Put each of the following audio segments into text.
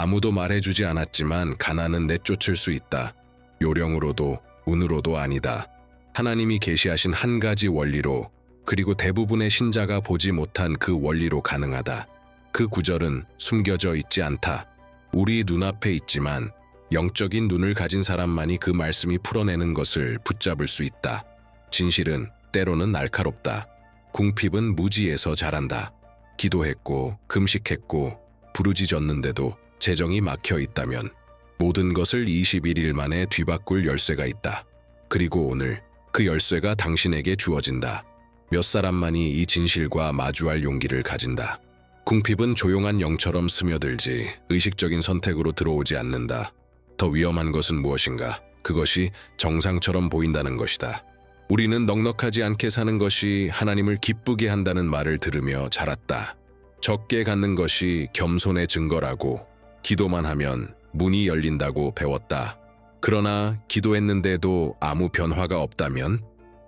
아무도 말해주지 않았지만 가난은 내쫓을 수 있다. 요령으로도 운으로도 아니다. 하나님이 계시하신 한 가지 원리로, 그리고 대부분의 신자가 보지 못한 그 원리로 가능하다. 그 구절은 숨겨져 있지 않다. 우리 눈앞에 있지만 영적인 눈을 가진 사람만이 그 말씀이 풀어내는 것을 붙잡을 수 있다. 진실은 때로는 날카롭다. 궁핍은 무지에서 자란다. 기도했고 금식했고 부르짖었는데도 재정이 막혀 있다면 모든 것을 21일 만에 뒤바꿀 열쇠가 있다. 그리고 오늘 그 열쇠가 당신에게 주어진다. 몇 사람만이 이 진실과 마주할 용기를 가진다. 궁핍은 조용한 영처럼 스며들지 의식적인 선택으로 들어오지 않는다. 더 위험한 것은 무엇인가? 그것이 정상처럼 보인다는 것이다. 우리는 넉넉하지 않게 사는 것이 하나님을 기쁘게 한다는 말을 들으며 자랐다. 적게 갖는 것이 겸손의 증거라고, 기도만 하면 문이 열린다고 배웠다. 그러나 기도했는데도 아무 변화가 없다면,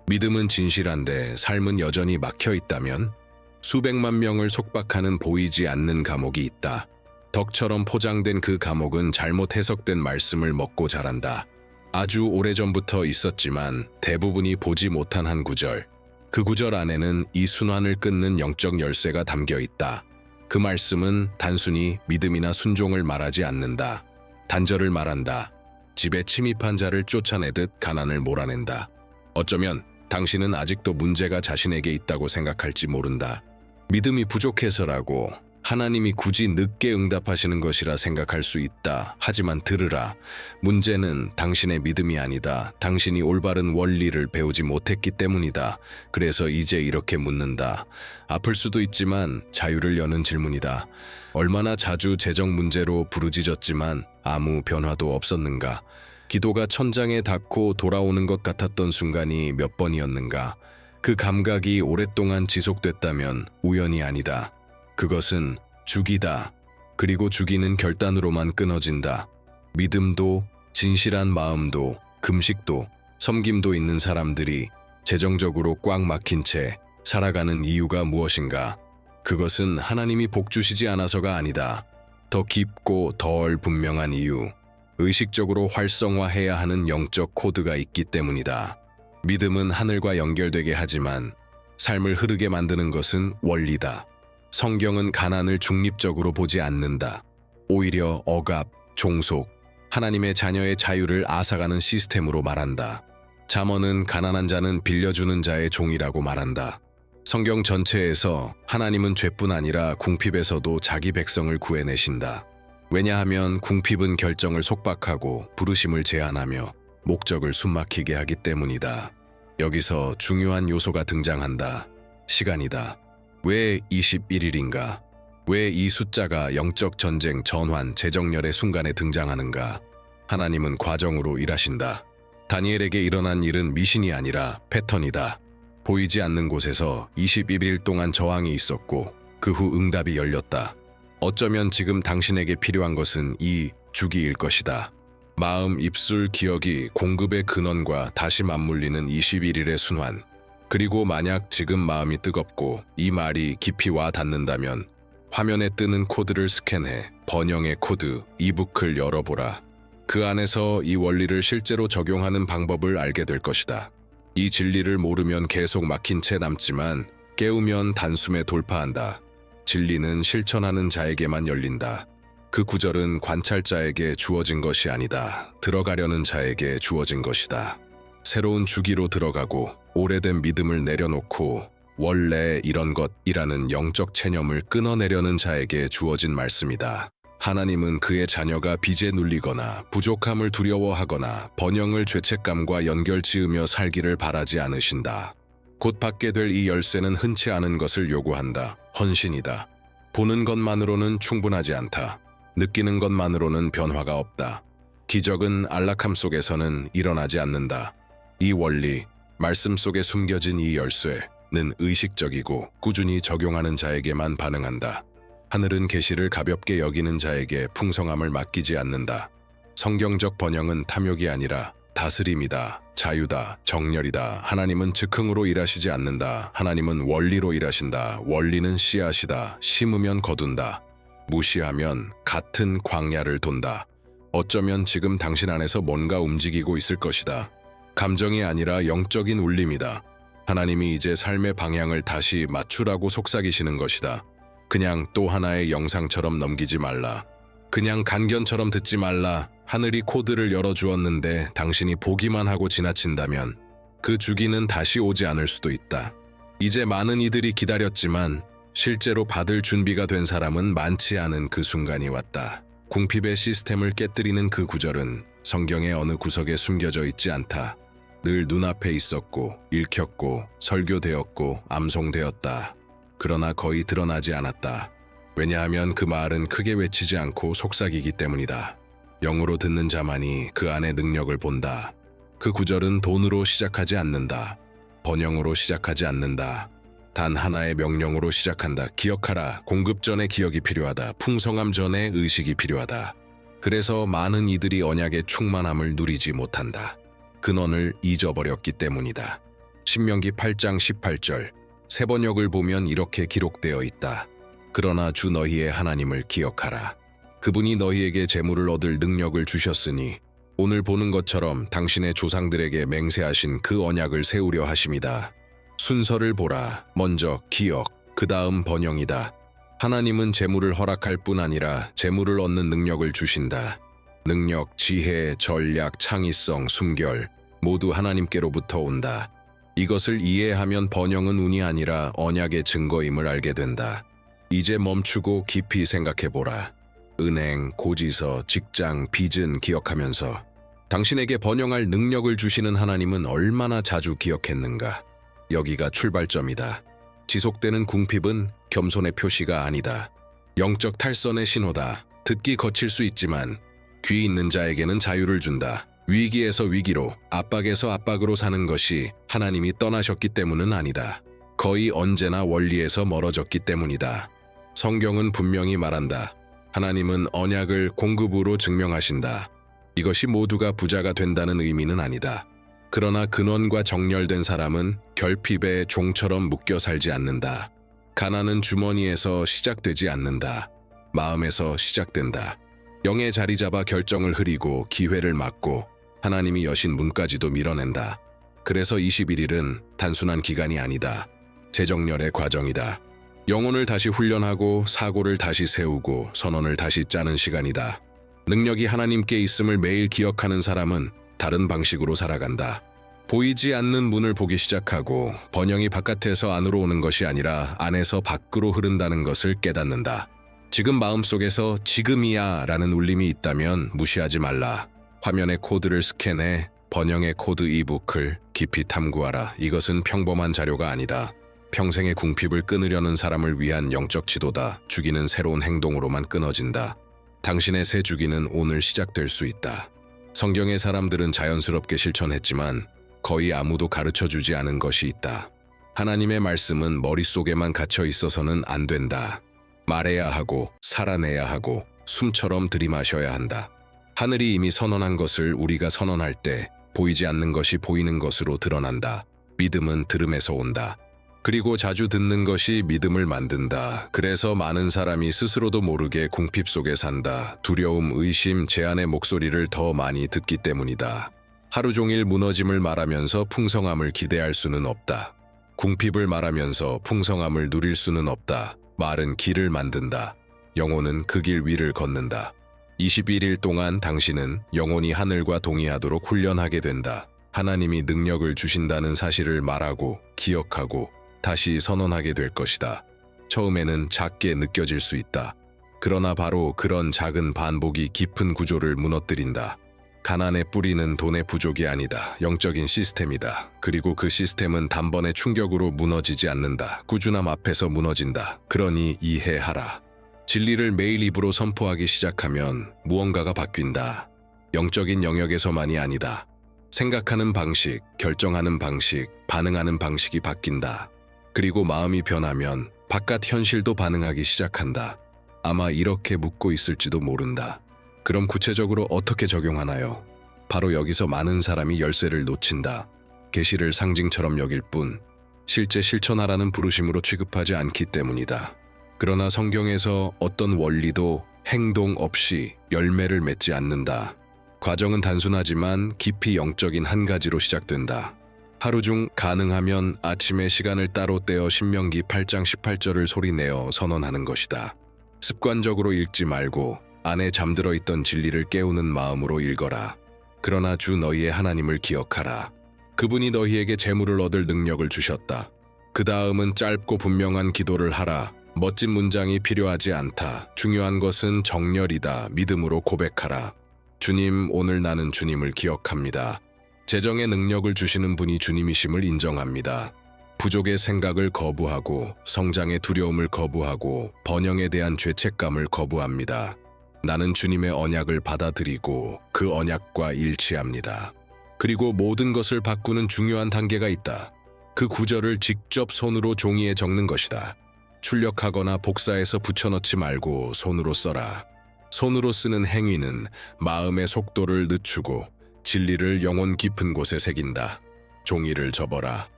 믿음은 진실한데 삶은 여전히 막혀 있다면, 수백만 명을 속박하는 보이지 않는 감옥이 있다. 덕처럼 포장된 그 감옥은 잘못 해석된 말씀을 먹고 자란다. 아주 오래전부터 있었지만 대부분이 보지 못한 한 구절. 그 구절 안에는 이 순환을 끊는 영적 열쇠가 담겨 있다. 그 말씀은 단순히 믿음이나 순종을 말하지 않는다. 단절을 말한다. 집에 침입한 자를 쫓아내듯 가난을 몰아낸다. 어쩌면 당신은 아직도 문제가 자신에게 있다고 생각할지 모른다. 믿음이 부족해서라고, 하나님이 굳이 늦게 응답하시는 것이라 생각할 수 있다. 하지만 들으라. 문제는 당신의 믿음이 아니다. 당신이 올바른 원리를 배우지 못했기 때문이다. 그래서 이제 이렇게 묻는다. 아플 수도 있지만 자유를 여는 질문이다. 얼마나 자주 재정 문제로 부르짖었지만 아무 변화도 없었는가? 기도가 천장에 닿고 돌아오는 것 같았던 순간이 몇 번이었는가? 그 감각이 오랫동안 지속됐다면 우연이 아니다. 그것은 주기다. 그리고 주기는 결단으로만 끊어진다. 믿음도, 진실한 마음도, 금식도, 섬김도 있는 사람들이 재정적으로 꽉 막힌 채 살아가는 이유가 무엇인가? 그것은 하나님이 복 주시지 않아서가 아니다. 더 깊고 덜 분명한 이유, 의식적으로 활성화해야 하는 영적 코드가 있기 때문이다. 믿음은 하늘과 연결되게 하지만 삶을 흐르게 만드는 것은 원리다. 성경은 가난을 중립적으로 보지 않는다. 오히려 억압, 종속, 하나님의 자녀의 자유를 앗아가는 시스템으로 말한다. 잠언은 가난한 자는 빌려주는 자의 종이라고 말한다. 성경 전체에서 하나님은 죄뿐 아니라 궁핍에서도 자기 백성을 구해내신다. 왜냐하면 궁핍은 결정을 속박하고 부르심을 제한하며 목적을 숨막히게 하기 때문이다. 여기서 중요한 요소가 등장한다. 시간이다. 왜 21일인가? 왜 이 숫자가 영적 전쟁, 전환, 재정렬의 순간에 등장하는가? 하나님은 과정으로 일하신다. 다니엘에게 일어난 일은 미신이 아니라 패턴이다. 보이지 않는 곳에서 21일 동안 저항이 있었고 그 후 응답이 열렸다. 어쩌면 지금 당신에게 필요한 것은 이 주기일 것이다. 마음, 입술, 기억이 공급의 근원과 다시 맞물리는 21일의 순환. 그리고 만약 지금 마음이 뜨겁고 이 말이 깊이 와 닿는다면 화면에 뜨는 코드를 스캔해 번영의 코드, 이북을 열어보라. 그 안에서 이 원리를 실제로 적용하는 방법을 알게 될 것이다. 이 진리를 모르면 계속 막힌 채 남지만 깨우면 단숨에 돌파한다. 진리는 실천하는 자에게만 열린다. 그 구절은 관찰자에게 주어진 것이 아니다. 들어가려는 자에게 주어진 것이다. 새로운 주기로 들어가고 오래된 믿음을 내려놓고 원래 이런 것이라는 영적 체념을 끊어내려는 자에게 주어진 말씀이다. 하나님은 그의 자녀가 빚에 눌리거나 부족함을 두려워하거나 번영을 죄책감과 연결지으며 살기를 바라지 않으신다. 곧 받게 될 이 열쇠는 흔치 않은 것을 요구한다. 헌신이다. 보는 것만으로는 충분하지 않다. 느끼는 것만으로는 변화가 없다. 기적은 안락함 속에서는 일어나지 않는다. 이 원리, 말씀 속에 숨겨진 이 열쇠는 의식적이고 꾸준히 적용하는 자에게만 반응한다. 하늘은 계시를 가볍게 여기는 자에게 풍성함을 맡기지 않는다. 성경적 번영은 탐욕이 아니라 다스림이다. 자유다. 정렬이다. 하나님은 즉흥으로 일하시지 않는다. 하나님은 원리로 일하신다. 원리는 씨앗이다. 심으면 거둔다. 무시하면 같은 광야를 돈다. 어쩌면 지금 당신 안에서 뭔가 움직이고 있을 것이다. 감정이 아니라 영적인 울림이다. 하나님이 이제 삶의 방향을 다시 맞추라고 속삭이시는 것이다. 그냥 또 하나의 영상처럼 넘기지 말라. 그냥 간견처럼 듣지 말라. 하늘이 코드를 열어주었는데 당신이 보기만 하고 지나친다면 그 주기는 다시 오지 않을 수도 있다. 이제 많은 이들이 기다렸지만 실제로 받을 준비가 된 사람은 많지 않은 그 순간이 왔다. 궁핍의 시스템을 깨뜨리는 그 구절은 성경의 어느 구석에 숨겨져 있지 않다. 늘 눈앞에 있었고 읽혔고 설교되었고 암송되었다. 그러나 거의 드러나지 않았다. 왜냐하면 그 말은 크게 외치지 않고 속삭이기 때문이다. 영으로 듣는 자만이 그 안의 능력을 본다. 그 구절은 돈으로 시작하지 않는다. 번영으로 시작하지 않는다. 단 하나의 명령으로 시작한다. 기억하라. 공급 전에 기억이 필요하다. 풍성함 전에 의식이 필요하다. 그래서 많은 이들이 언약의 충만함을 누리지 못한다. 근원을 잊어버렸기 때문이다. 신명기 8장 18절 세번역을 보면 이렇게 기록되어 있다. 그러나 주 너희의 하나님을 기억하라. 그분이 너희에게 재물을 얻을 능력을 주셨으니 오늘 보는 것처럼 당신의 조상들에게 맹세하신 그 언약을 세우려 하심이다. 순서를 보라. 먼저 기억, 그 다음 번영이다. 하나님은 재물을 허락할 뿐 아니라 재물을 얻는 능력을 주신다. 능력, 지혜, 전략, 창의성, 숨결 모두 하나님께로부터 온다. 이것을 이해하면 번영은 운이 아니라 언약의 증거임을 알게 된다. 이제 멈추고 깊이 생각해보라. 은행, 고지서, 직장, 빚은 기억하면서 당신에게 번영할 능력을 주시는 하나님은 얼마나 자주 기억했는가. 여기가 출발점이다. 지속되는 궁핍은 겸손의 표시가 아니다. 영적 탈선의 신호다. 듣기 거칠 수 있지만 귀 있는 자에게는 자유를 준다. 위기에서 위기로, 압박에서 압박으로 사는 것이 하나님이 떠나셨기 때문은 아니다. 거의 언제나 원리에서 멀어졌기 때문이다. 성경은 분명히 말한다. 하나님은 언약을 공급으로 증명하신다. 이것이 모두가 부자가 된다는 의미는 아니다. 그러나 근원과 정렬된 사람은 결핍의 종처럼 묶여 살지 않는다. 가난은 주머니에서 시작되지 않는다. 마음에서 시작된다. 영의 자리 잡아 결정을 흐리고 기회를 막고 하나님이 여신 문까지도 밀어낸다. 그래서 21일은 단순한 기간이 아니다. 재정렬의 과정이다. 영혼을 다시 훈련하고 사고를 다시 세우고 선언을 다시 짜는 시간이다. 능력이 하나님께 있음을 매일 기억하는 사람은 다른 방식으로 살아간다. 보이지 않는 문을 보기 시작하고 번영이 바깥에서 안으로 오는 것이 아니라 안에서 밖으로 흐른다는 것을 깨닫는다. 지금 마음속에서 지금이야 라는 울림이 있다면 무시하지 말라. 화면의 코드를 스캔해 번영의 코드 이북을 깊이 탐구하라. 이것은 평범한 자료가 아니다. 평생의 궁핍을 끊으려는 사람을 위한 영적 지도다. 주기는 새로운 행동으로만 끊어진다. 당신의 새 주기는 오늘 시작될 수 있다. 성경의 사람들은 자연스럽게 실천했지만 거의 아무도 가르쳐주지 않은 것이 있다. 하나님의 말씀은 머릿속에만 갇혀 있어서는 안 된다. 말해야 하고 살아내야 하고 숨처럼 들이마셔야 한다. 하늘이 이미 선언한 것을 우리가 선언할 때 보이지 않는 것이 보이는 것으로 드러난다. 믿음은 들음에서 온다. 그리고 자주 듣는 것이 믿음을 만든다. 그래서 많은 사람이 스스로도 모르게 궁핍 속에 산다. 두려움, 의심, 제한의 목소리를 더 많이 듣기 때문이다. 하루 종일 무너짐을 말하면서 풍성함을 기대할 수는 없다. 궁핍을 말하면서 풍성함을 누릴 수는 없다. 말은 길을 만든다. 영혼은 그 길 위를 걷는다. 21일 동안 당신은 영혼이 하늘과 동의하도록 훈련하게 된다. 하나님이 능력을 주신다는 사실을 말하고 기억하고 다시 선언하게 될 것이다. 처음에는 작게 느껴질 수 있다. 그러나 바로 그런 작은 반복이 깊은 구조를 무너뜨린다. 가난의 뿌리는 돈의 부족이 아니다. 영적인 시스템이다. 그리고 그 시스템은 단번에 충격으로 무너지지 않는다. 꾸준함 앞에서 무너진다. 그러니 이해하라. 진리를 매일 입으로 선포하기 시작하면 무언가가 바뀐다. 영적인 영역에서만이 아니다. 생각하는 방식, 결정하는 방식, 반응하는 방식이 바뀐다. 그리고 마음이 변하면 바깥 현실도 반응하기 시작한다. 아마 이렇게 묻고 있을지도 모른다. 그럼 구체적으로 어떻게 적용하나요? 바로 여기서 많은 사람이 열쇠를 놓친다. 계시를 상징처럼 여길 뿐 실제 실천하라는 부르심으로 취급하지 않기 때문이다. 그러나 성경에서 어떤 원리도 행동 없이 열매를 맺지 않는다. 과정은 단순하지만 깊이 영적인 한 가지로 시작된다. 하루 중 가능하면 아침에 시간을 따로 떼어 신명기 8장 18절을 소리내어 선언하는 것이다. 습관적으로 읽지 말고 안에 잠들어 있던 진리를 깨우는 마음으로 읽어라. 그러나 주 너희의 하나님을 기억하라. 그분이 너희에게 재물을 얻을 능력을 주셨다. 그 다음은 짧고 분명한 기도를 하라. 멋진 문장이 필요하지 않다. 중요한 것은 정열이다. 믿음으로 고백하라. 주님, 오늘 나는 주님을 기억합니다. 재정의 능력을 주시는 분이 주님이심을 인정합니다. 부족의 생각을 거부하고 성장의 두려움을 거부하고 번영에 대한 죄책감을 거부합니다. 나는 주님의 언약을 받아들이고 그 언약과 일치합니다. 그리고 모든 것을 바꾸는 중요한 단계가 있다. 그 구절을 직접 손으로 종이에 적는 것이다. 출력하거나 복사해서 붙여넣지 말고 손으로 써라. 손으로 쓰는 행위는 마음의 속도를 늦추고 진리를 영혼 깊은 곳에 새긴다. 종이를 접어라.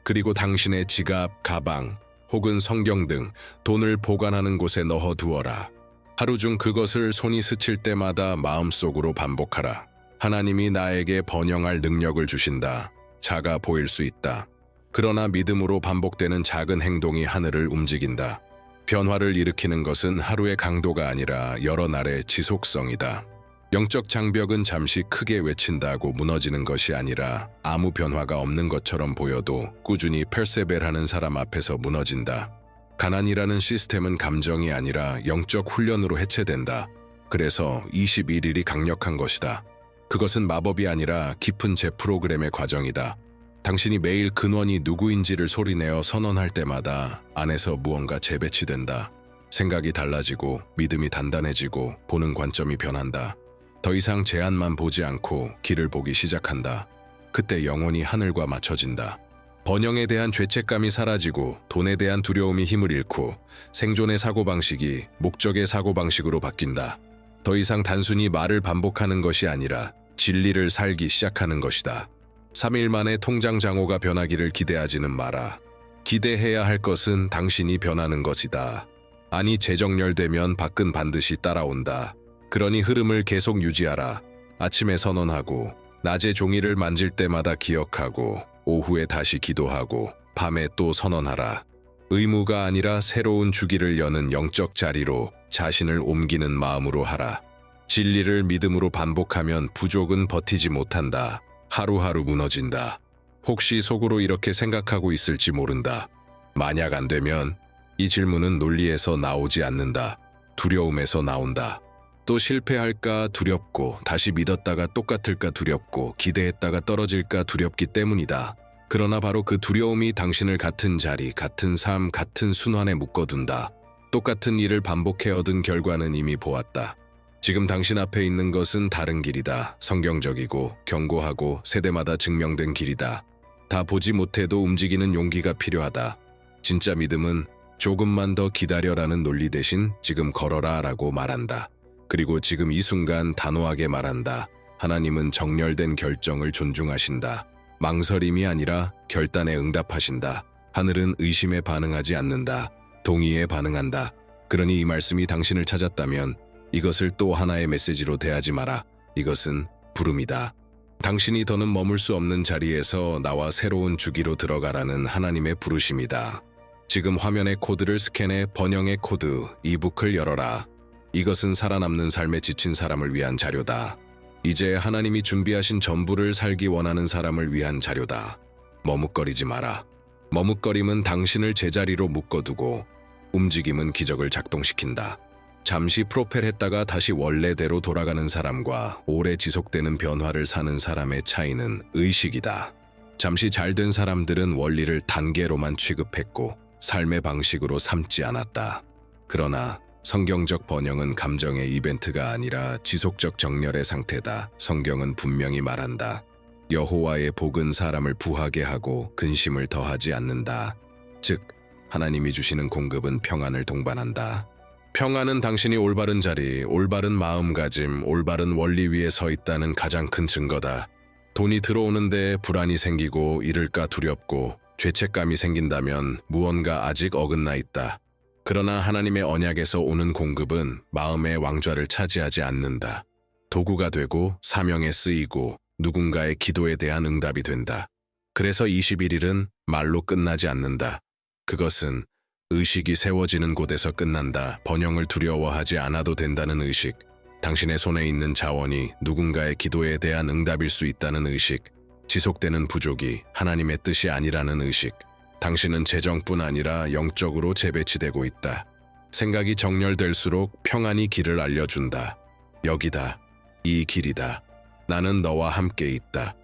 그리고 당신의 지갑, 가방 혹은 성경 등 돈을 보관하는 곳에 넣어두어라. 하루 중 그것을 손이 스칠 때마다 마음속으로 반복하라. 하나님이 나에게 번영할 능력을 주신다. 작아 보일 수 있다. 그러나 믿음으로 반복되는 작은 행동이 하늘을 움직인다. 변화를 일으키는 것은 하루의 강도가 아니라 여러 날의 지속성이다. 영적 장벽은 잠시 크게 외친다고 무너지는 것이 아니라 아무 변화가 없는 것처럼 보여도 꾸준히 persevere하는 사람 앞에서 무너진다. 가난이라는 시스템은 감정이 아니라 영적 훈련으로 해체된다. 그래서 21일이 강력한 것이다. 그것은 마법이 아니라 깊은 재프로그램의 과정이다. 당신이 매일 근원이 누구인지를 소리내어 선언할 때마다 안에서 무언가 재배치된다. 생각이 달라지고 믿음이 단단해지고 보는 관점이 변한다. 더 이상 제한만 보지 않고 길을 보기 시작한다. 그때 영혼이 하늘과 맞춰진다. 번영에 대한 죄책감이 사라지고 돈에 대한 두려움이 힘을 잃고 생존의 사고방식이 목적의 사고방식으로 바뀐다. 더 이상 단순히 말을 반복하는 것이 아니라 진리를 살기 시작하는 것이다. 3일 만에 통장 잔고가 변하기를 기대하지는 마라. 기대해야 할 것은 당신이 변하는 것이다. 아니, 재정렬되면 밖은 반드시 따라온다. 그러니 흐름을 계속 유지하라. 아침에 선언하고 낮에 종이를 만질 때마다 기억하고 오후에 다시 기도하고 밤에 또 선언하라. 의무가 아니라 새로운 주기를 여는 영적 자리로 자신을 옮기는 마음으로 하라. 진리를 믿음으로 반복하면 부족은 버티지 못한다. 하루하루 무너진다. 혹시 속으로 이렇게 생각하고 있을지 모른다. 만약 안 되면 이 질문은 논리에서 나오지 않는다. 두려움에서 나온다. 또 실패할까 두렵고 다시 믿었다가 똑같을까 두렵고 기대했다가 떨어질까 두렵기 때문이다. 그러나 바로 그 두려움이 당신을 같은 자리, 같은 삶, 같은 순환에 묶어둔다. 똑같은 일을 반복해 얻은 결과는 이미 보았다. 지금 당신 앞에 있는 것은 다른 길이다. 성경적이고 견고하고 세대마다 증명된 길이다. 다 보지 못해도 움직이는 용기가 필요하다. 진짜 믿음은 조금만 더 기다려라는 논리 대신 지금 걸어라 라고 말한다. 그리고 지금 이 순간 단호하게 말한다. 하나님은 정렬된 결정을 존중하신다. 망설임이 아니라 결단에 응답하신다. 하늘은 의심에 반응하지 않는다. 동의에 반응한다. 그러니 이 말씀이 당신을 찾았다면 이것을 또 하나의 메시지로 대하지 마라. 이것은 부름이다. 당신이 더는 머물 수 없는 자리에서 나와 새로운 주기로 들어가라는 하나님의 부르심이다. 지금 화면의 코드를 스캔해 번영의 코드, 이북을 열어라. 이것은 살아남는 삶에 지친 사람을 위한 자료다. 이제 하나님이 준비하신 전부를 살기 원하는 사람을 위한 자료다. 머뭇거리지 마라. 머뭇거림은 당신을 제자리로 묶어두고 움직임은 기적을 작동시킨다. 잠시 프로펠했다가 다시 원래대로 돌아가는 사람과 오래 지속되는 변화를 사는 사람의 차이는 의식이다. 잠시 잘된 사람들은 원리를 단계로만 취급했고 삶의 방식으로 삼지 않았다. 그러나 성경적 번영은 감정의 이벤트가 아니라 지속적 정렬의 상태다. 성경은 분명히 말한다. 여호와의 복은 사람을 부하게 하고 근심을 더하지 않는다. 즉, 하나님이 주시는 공급은 평안을 동반한다. 평안은 당신이 올바른 자리, 올바른 마음가짐, 올바른 원리 위에 서 있다는 가장 큰 증거다. 돈이 들어오는데 불안이 생기고 잃을까 두렵고 죄책감이 생긴다면 무언가 아직 어긋나 있다. 그러나 하나님의 언약에서 오는 공급은 마음의 왕좌를 차지하지 않는다. 도구가 되고 사명에 쓰이고 누군가의 기도에 대한 응답이 된다. 그래서 21일은 말로 끝나지 않는다. 그것은 의식이 세워지는 곳에서 끝난다. 번영을 두려워하지 않아도 된다는 의식, 당신의 손에 있는 자원이 누군가의 기도에 대한 응답일 수 있다는 의식, 지속되는 부족이 하나님의 뜻이 아니라는 의식, 당신은 재정뿐 아니라 영적으로 재배치되고 있다. 생각이 정렬될수록 평안이 길을 알려준다. 여기다. 이 길이다. 나는 너와 함께 있다.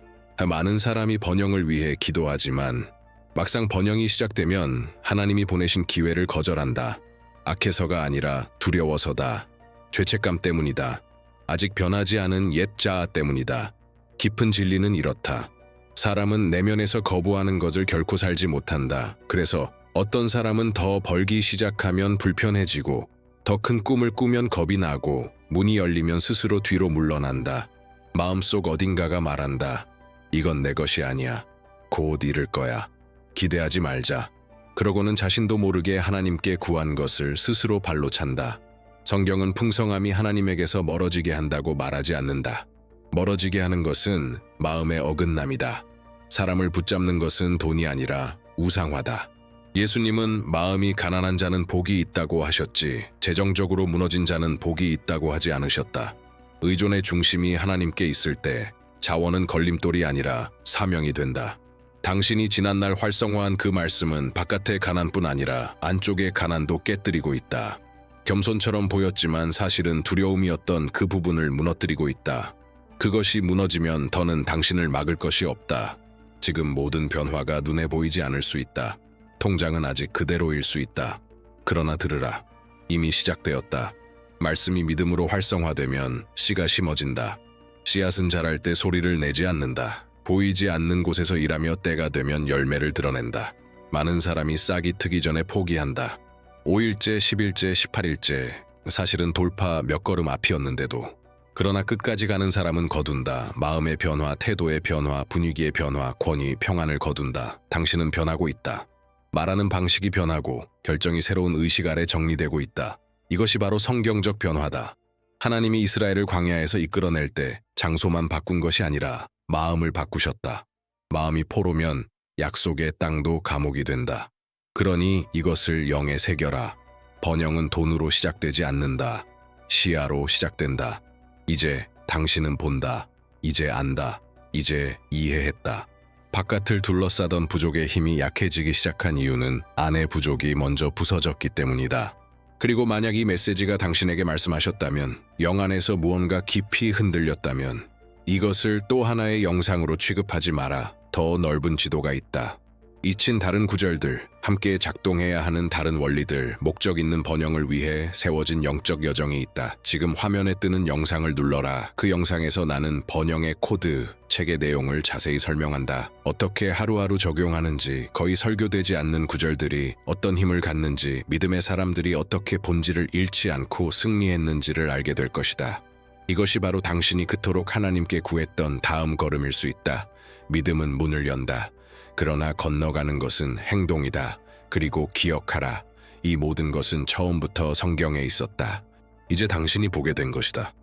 많은 사람이 번영을 위해 기도하지만 막상 번영이 시작되면 하나님이 보내신 기회를 거절한다. 악해서가 아니라 두려워서다. 죄책감 때문이다. 아직 변하지 않은 옛 자아 때문이다. 깊은 진리는 이렇다. 사람은 내면에서 거부하는 것을 결코 살지 못한다. 그래서 어떤 사람은 더 벌기 시작하면 불편해지고, 더 큰 꿈을 꾸면 겁이 나고, 문이 열리면 스스로 뒤로 물러난다. 마음속 어딘가가 말한다. 이건 내 것이 아니야. 곧 이룰 거야. 기대하지 말자. 그러고는 자신도 모르게 하나님께 구한 것을 스스로 발로 찬다. 성경은 풍성함이 하나님에게서 멀어지게 한다고 말하지 않는다. 멀어지게 하는 것은 마음의 어긋남이다. 사람을 붙잡는 것은 돈이 아니라 우상화다. 예수님은 마음이 가난한 자는 복이 있다고 하셨지, 재정적으로 무너진 자는 복이 있다고 하지 않으셨다. 의존의 중심이 하나님께 있을 때 자원은 걸림돌이 아니라 사명이 된다. 당신이 지난날 활성화한 그 말씀은 바깥의 가난뿐 아니라 안쪽의 가난도 깨뜨리고 있다. 겸손처럼 보였지만 사실은 두려움이었던 그 부분을 무너뜨리고 있다. 그것이 무너지면 더는 당신을 막을 것이 없다. 지금 모든 변화가 눈에 보이지 않을 수 있다. 통장은 아직 그대로일 수 있다. 그러나 들으라. 이미 시작되었다. 말씀이 믿음으로 활성화되면 씨가 심어진다. 씨앗은 자랄 때 소리를 내지 않는다. 보이지 않는 곳에서 일하며 때가 되면 열매를 드러낸다. 많은 사람이 싹이 트기 전에 포기한다. 5일째, 10일째, 18일째, 사실은 돌파 몇 걸음 앞이었는데도. 그러나 끝까지 가는 사람은 거둔다. 마음의 변화, 태도의 변화, 분위기의 변화, 권위, 평안을 거둔다. 당신은 변하고 있다. 말하는 방식이 변하고 결정이 새로운 의식 아래 정리되고 있다. 이것이 바로 성경적 변화다. 하나님이 이스라엘을 광야에서 이끌어낼 때 장소만 바꾼 것이 아니라 마음을 바꾸셨다. 마음이 포로면 약속의 땅도 감옥이 된다. 그러니 이것을 영에 새겨라. 번영은 돈으로 시작되지 않는다. 시야로 시작된다. 이제 당신은 본다. 이제 안다. 이제 이해했다. 바깥을 둘러싸던 부족의 힘이 약해지기 시작한 이유는 안의 부족이 먼저 부서졌기 때문이다. 그리고 만약 이 메시지가 당신에게 말씀하셨다면, 영 안에서 무언가 깊이 흔들렸다면 이것을 또 하나의 영상으로 취급하지 마라. 더 넓은 지도가 있다. 잊힌 다른 구절들, 함께 작동해야 하는 다른 원리들, 목적 있는 번영을 위해 세워진 영적 여정이 있다. 지금 화면에 뜨는 영상을 눌러라. 그 영상에서 나는 번영의 코드, 책의 내용을 자세히 설명한다. 어떻게 하루하루 적용하는지, 거의 설교되지 않는 구절들이 어떤 힘을 갖는지, 믿음의 사람들이 어떻게 본질을 잃지 않고 승리했는지를 알게 될 것이다. 이것이 바로 당신이 그토록 하나님께 구했던 다음 걸음일 수 있다. 믿음은 문을 연다. 그러나 건너가는 것은 행동이다. 그리고 기억하라. 이 모든 것은 처음부터 성경에 있었다. 이제 당신이 보게 된 것이다.